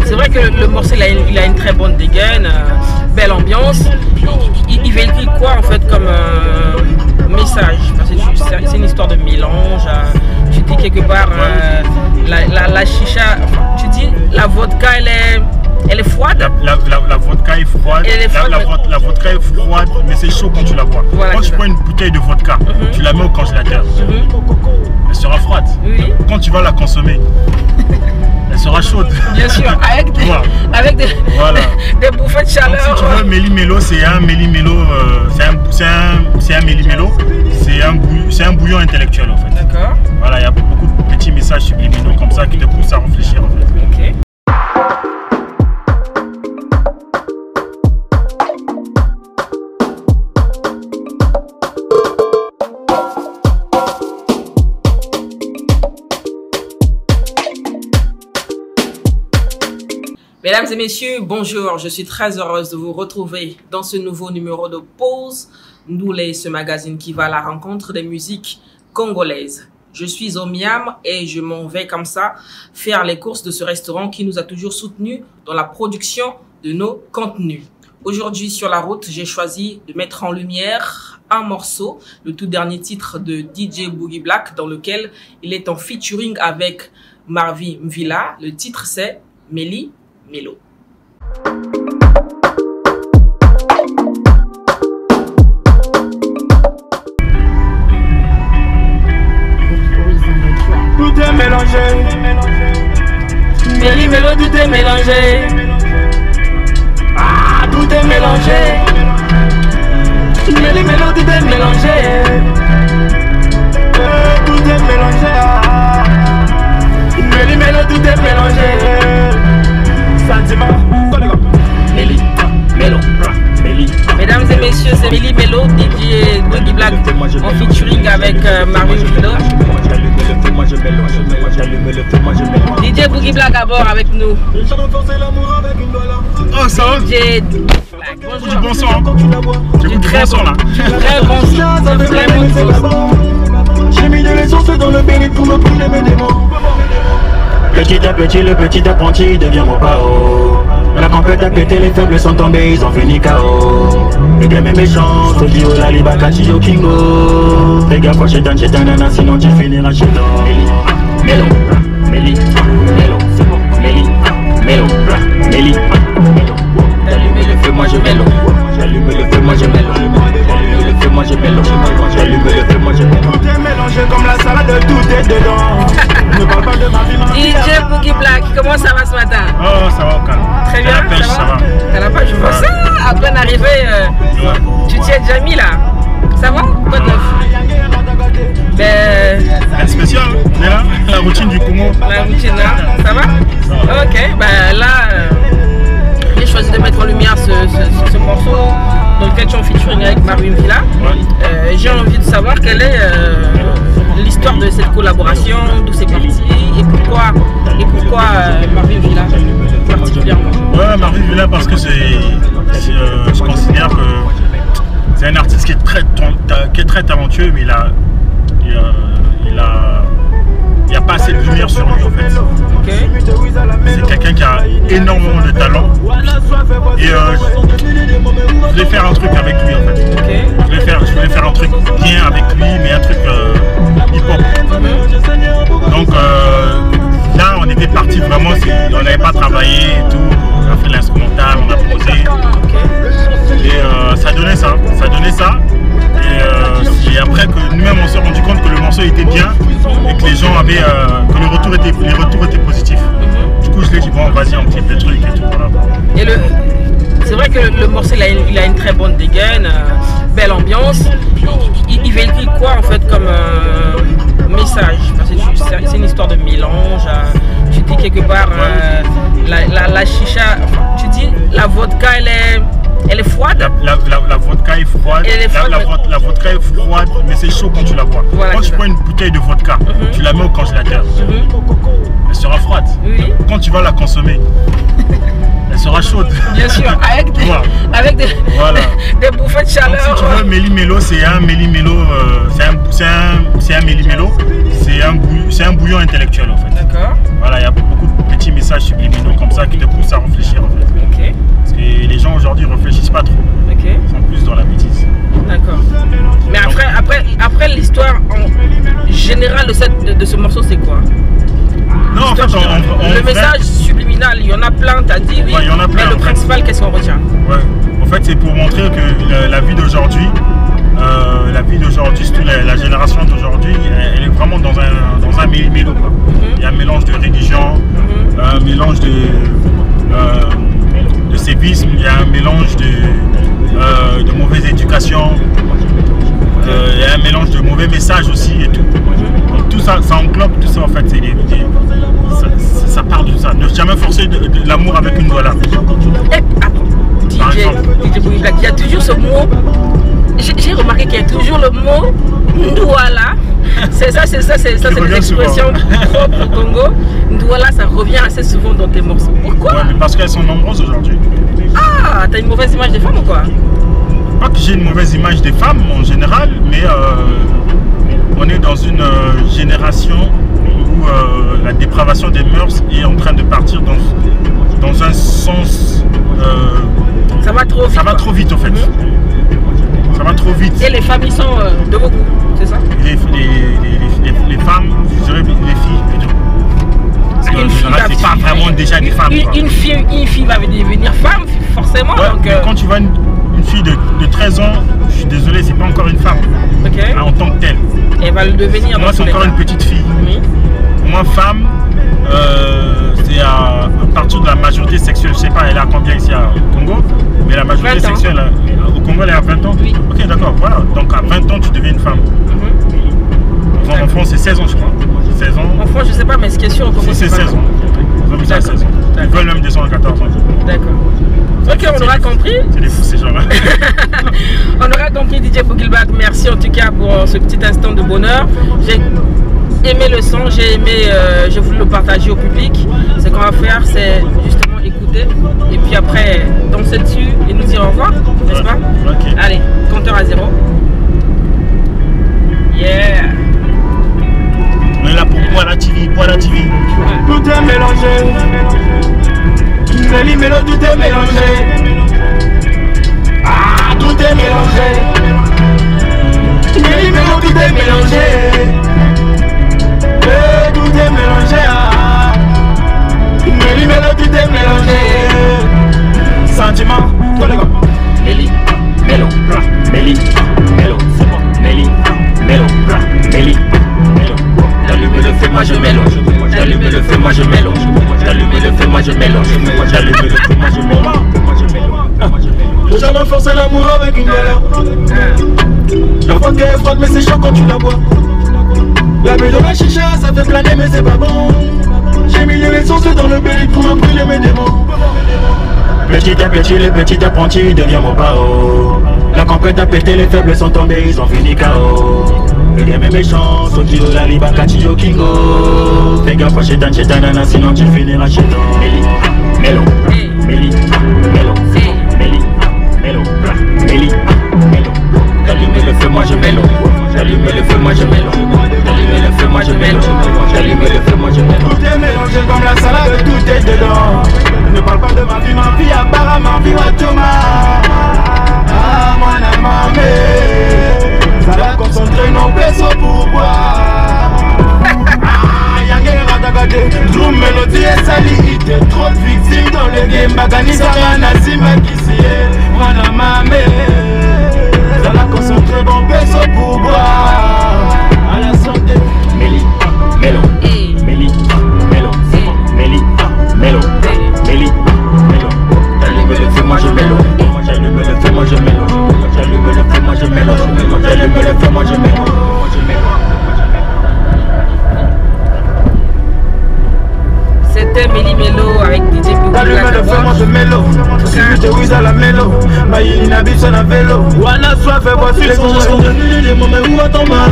C'est vrai que le morceau il a une très bonne dégaine, belle ambiance. Il véhicule quoi en fait comme message? C'est une histoire de mélange. Tu dis quelque part la chicha, tu dis la vodka elle est froide. La vodka est froide. La vodka est froide, mais c'est chaud quand tu la bois. Voilà, quand tu prends une bouteille de vodka, tu la mets au congélateur. Elle sera froide. Oui. Quand tu vas la consommer, elle sera chaude. Bien sûr, avec des bouffées de chaleur. Donc, si tu veux, méli-mélo, c'est un méli-mélo, c'est un bouillon intellectuel en fait. D'accord. Voilà, il y a beaucoup de petits messages subliminaux comme ça qui te poussent à réfléchir en fait. Ok. Mesdames et messieurs, bonjour, je suis très heureuse de vous retrouver dans ce nouveau numéro de Pause Ndoulé, ce magazine qui va à la rencontre des musiques congolaises. Je suis au Miam et je m'en vais comme ça faire les courses de ce restaurant qui nous a toujours soutenus dans la production de nos contenus. Aujourd'hui sur la route, j'ai choisi de mettre en lumière un morceau, le tout dernier titre de DJ Boogie Black dans lequel il est en featuring avec Marvin Mvila. Le titre c'est Méli Mélo. Tout est mélangé. Méli Mélo, tout est mélangé. Ah, tout est mélangé. Méli Mélo, tout est mélangé. Tout est mélangé. Méli Mélo, tout est mélangé. Méli, Mélo, Méli. Mesdames et messieurs, c'est Méli Mélo, DJ Boogie Black en featuring avec Marvin Mvila. DJ Boogie Black à bord avec nous. Oh, ça va? DJ Black. Bonjour. Du bon son, hein? Du très bon son là. Très bon son, très bon son. J'ai mis de l'essence dans le béni pour me brûler mes démons. Petit à petit, le petit apprenti devient mon pao. La tempête a pété, les faibles sont tombés, ils ont fini KO. Les gamins méchants, Tokyo, la Libakachi, yo Kingo. Fais gaffe, j'ai un nana, sinon tu finiras chez toi. Mélo, Méli, Mélo, c'est bon. Méli, Mélo, Méli, Mélo. J'allume le feu, moi je mélo. J'allume le feu, moi je mélo. J'allume le feu, moi je mélo. J'allume le feu, moi je mélo. Tout est mélangé comme la salade, tout est dedans. Ne parle pas de ma vie, DJ Boogie Black, comment ça va ce matin? Oh, ça va au calme. Très bien, la pêche, ça va. T'as la pêche, je vois ça. À peine arrivé, tu t'y es déjà mis là. Ça va? Quoi de neuf? Ben, C'est spécial, mais là, la routine du Congo. la routine là, ça va? Ok, ben là, j'ai choisi de mettre en lumière ce morceau dans lequel tu es en featuring avec Marvin Mvila. J'ai envie de savoir quelle est l'histoire de cette collaboration, d'où c'est parti et pourquoi Marvin Mvila particulièrement. Ouais, Marvin Mvila parce que je considère que c'est un artiste qui est très talentueux, mais il n'y a pas assez de lumière sur lui en fait. Okay. C'est quelqu'un qui a énormément de talent et je voulais faire un truc avec lui en fait. Okay. Je voulais faire un truc bien avec lui, mais un truc hip-hop. Donc là on était parti vraiment, on n'avait pas travaillé et tout, on a fait l'instrumental, on a posé. Okay. Et ça donnait ça. Et après que nous-mêmes on s'est rendu compte que le morceau était bien et que les gens avaient que les retours étaient positifs. Du coup je lui ai dit bon vas-y on clip le truc et tout voilà. Et c'est vrai que le morceau il a une très bonne dégaine, belle ambiance. Il véhicule quoi en fait comme message? C'est une histoire de mélange. Tu dis quelque part la chicha, tu dis la vodka elle est froide. La vodka est froide. La vodka est froide, mais c'est chaud quand tu la bois. Voilà, quand tu prends une bouteille de vodka, tu la mets au congélateur. Elle sera froide. Oui. Quand tu vas la consommer, elle sera chaude. Bien sûr, avec des bouffées de chaleur. Donc, si tu veux, méli-mélo, c'est un méli-mélo, c'est un méli-mélo, c'est un bouillon intellectuel en fait. D'accord. Voilà, il y a beaucoup de petits messages subliminaux comme ça qui te poussent général de ce morceau, c'est quoi? Non, en fait, le message subliminal, il y en a plein, t'as dit, oui. Ouais, il y en a plein, mais le principal, qu'est-ce qu'on retient? Ouais, en fait, c'est pour montrer que la vie d'aujourd'hui, surtout la génération d'aujourd'hui, elle est vraiment dans un mélo. Il y a un mélange de religion, un mélange de sévisme, il y a un mélange de mauvaise éducation, il y a un mélange de mauvais messages aussi et tout. Donc tout ça, ça englobe tout ça en fait. Ça part de ça. Ne jamais forcer de l'amour avec une dollar. DJ Bougie Black, il y a toujours ce mot. J'ai remarqué qu'il y a toujours le mot Ndouala. C'est l'expression propre au Congo. Ndouala, ça revient assez souvent dans tes morceaux. Pourquoi? Ouais, mais parce qu'elles sont nombreuses aujourd'hui. Ah, t'as une mauvaise image des femmes ou quoi? Pas que j'ai une mauvaise image des femmes en général, mais on est dans une génération où la dépravation des mœurs est en train de partir dans un sens. Ça va trop vite. Ça va trop vite en fait. Ça va trop vite. Et les femmes, ils sont de beaucoup, c'est ça? Les femmes, je dirais les filles plutôt. Parce qu'en général, c'est pas vraiment déjà des femmes. Une fille va devenir femme, forcément. Ouais, donc, quand tu vois une fille de 13 ans, je suis désolé, c'est pas encore une femme. Okay. En tant que telle. Elle va le devenir. Moi, c'est encore une petite fille. Oui. Pour moi, femme, c'est à partir de la majorité sexuelle. Je sais pas, elle a combien ici au Congo, mais la majorité sexuelle au Congo, elle est à 20 ans. Oui. Ok, d'accord, voilà. Donc à 20 ans, tu deviens une femme. En France, c'est 16 ans, je crois. 16 ans. En France, je sais pas, mais ce qui est sûr, au Congo, c'est 16 ans. Ils ont mis ça à 16 ans. Ils veulent même descendre à 14 ans. D'accord. Ok, on aura compris. C'est des fous ces gens-là. On aura compris, DJ Bougie Black. Merci en tout cas pour ce petit instant de bonheur. J'ai aimé le son, j'ai voulu le partager au public. Ce qu'on va faire, c'est justement écouter et puis après danser dessus et nous dire au revoir, n'est-ce pas? Okay. Allez, compteur à 0. Yeah. On est là pour Poila TV, Poila TV. Tout est mélangé. Méli mélo, tout est mélangé. Ah, tout est mélangé. Méli mélo, tout est mélangé. Tout est mélangé. Méli mélo, tout est mélangé. Sentiment, Méli, mélo, Méli, mélo, Méli, mélo, Méli, mélo. J'allume le feu, moi je mélange. J'allume le feu, moi je mélange. J'allume le feu, moi je mélange. J'allume le feu, moi je mélange. Jamais forcer l'amour avec une galère. La vodka est froide, mais c'est chaud quand tu la bois. La bulle de la chicha, ça fait planer, mais c'est pas bon. J'ai mis les sauces dans le bélier pour m'appeler mes démons. Petit à petit, le petit apprenti devient mon pao. La compète a pété, les faibles sont tombés, ils ont fini KO. Le game est méchant, Sokio, la liba, Kachio, Kingo. Fais gaffe, chétan, nana, sinon tu finiras chez toi. Méli, mélo, Méli, mélo, Méli, mélo, Méli, mélo. J'allume le feu, moi je mélo. J'allume le feu, moi je mélo. J'allume le feu, moi je mélo. J'allume le feu, moi je mélo. Tout est mélangé comme la salade, tout est dedans. Ne parle pas de ma vie apparemment, vie Watoma. Ah, mon amamé. Ça va concentrer nos vaisseaux pour boire. Ah, y'a guerre à Dagade. Drum mélodie et saliité. Trop de victimes dans le game. Bagani Sarana, Simakisi. Mon amamé. Ça va concentrer nos vaisseaux pour boire. À la santé. Méli, mélo. Méli, mélo. Méli, mélo. Méli, mélo. J'allume le feu, moi je mélo. J'allume le feu, moi je mélo. J'allume le feu, moi je mélo. J'allume le feu, moi je mélo. C'était Méli Mélo avec DJ Bougie Black. J'allume le feu, moi je mélo. Si je Wiz à la mélo. Maïli Nabi sur la vélo. Wana soit fait voici les gens. Où attends ma